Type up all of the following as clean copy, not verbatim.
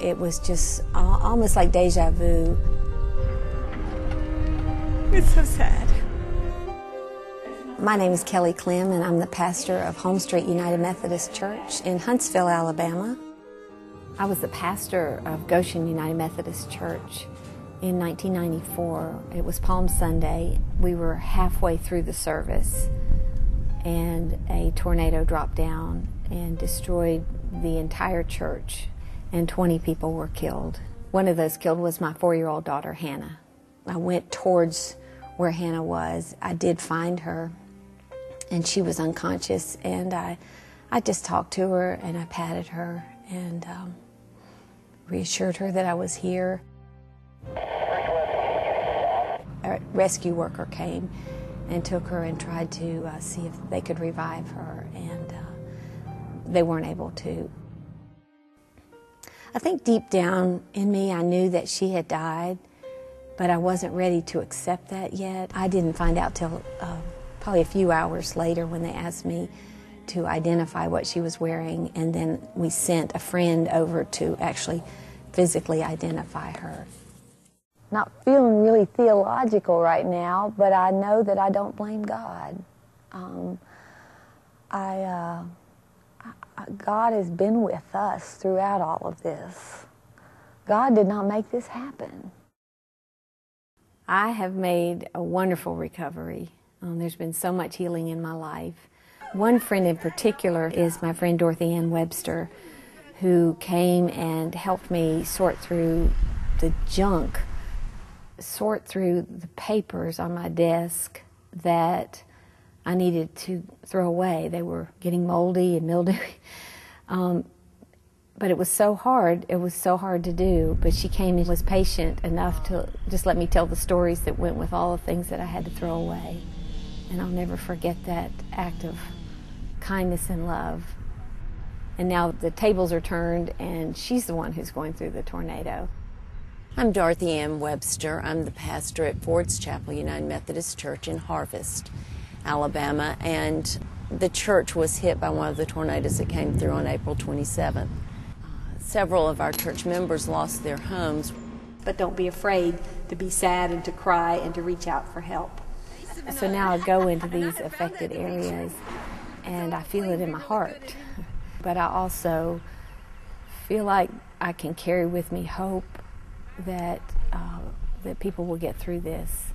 it was just almost like deja vu. It's so sad. My name is Kelly Clem, and I'm the pastor of Home Street United Methodist Church in Huntsville, Alabama. I was the pastor of Goshen United Methodist Church in 1994. It was Palm Sunday. We were halfway through the service, and a tornado dropped down and destroyed the entire church, and 20 people were killed. One of those killed was my 4-year-old daughter, Hannah. I went towards where Hannah was. I did find her, and she was unconscious, and I just talked to her, and I patted her and reassured her that I was here. A rescue worker came and took her and tried to see if they could revive her, and they weren't able to. I think deep down in me I knew that she had died, but I wasn't ready to accept that yet. I didn't find out till probably a few hours later when they asked me to identify what she was wearing, and then we sent a friend over to actually physically identify her. Not feeling really theological right now, but I know that I don't blame God. God has been with us throughout all of this. God did not make this happen. I have made a wonderful recovery. There's been so much healing in my life. One friend in particular is my friend Dorothy Ann Webster, who came and helped me sort through the junk, sort through the papers on my desk that I needed to throw away. They were getting moldy and mildewy. But it was so hard. It was so hard to do. But she came and was patient enough to just let me tell the stories that went with all the things that I had to throw away. And I'll never forget that act of kindness and love. And now the tables are turned, and she's the one who's going through the tornado. I'm Dorothy Ann Webster. I'm the pastor at Ford's Chapel United Methodist Church in Harvest, Alabama, and the church was hit by one of the tornadoes that came through on April 27th. Several of our church members lost their homes. But don't be afraid to be sad and to cry and to reach out for help. So now I go into these affected areas, and I feel it in my heart. But I also feel like I can carry with me hope that people will get through this.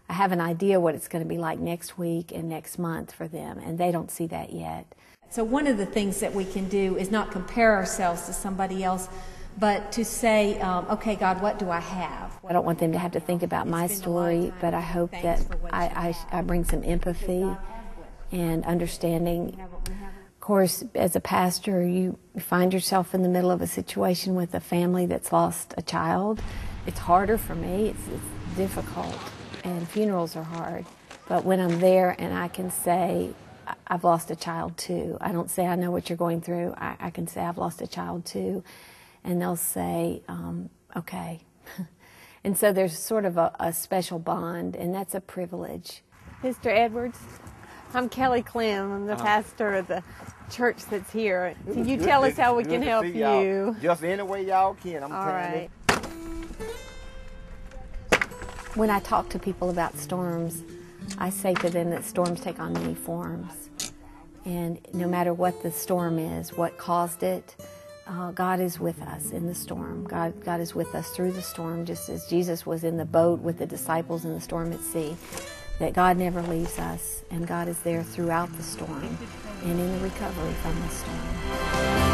I have an idea what it's going to be like next week and next month for them, and they don't see that yet. So one of the things that we can do is not compare ourselves to somebody else, but to say, okay, God, what do I have? I don't want them to have to think about my story, but I hope that I bring some empathy and understanding. Of course, as a pastor, you find yourself in the middle of a situation with a family that's lost a child. It's harder for me. It's difficult, and funerals are hard. But when I'm there and I can say, I've lost a child too. I don't say I know what you're going through. I can say I've lost a child too. And they'll say, okay. And so there's sort of a special bond, and that's a privilege. Mr. Edwards, I'm Kelly Clem. I'm the pastor of the church that's here. Can you tell us how we can help you? Just any way y'all can. I'm all right. When I talk to people about storms, I say to them that storms take on many forms. And no matter what the storm is, what caused it, God is with us in the storm. God is with us through the storm, just as Jesus was in the boat with the disciples in the storm at sea. That God never leaves us, and God is there throughout the storm and in the recovery from the storm.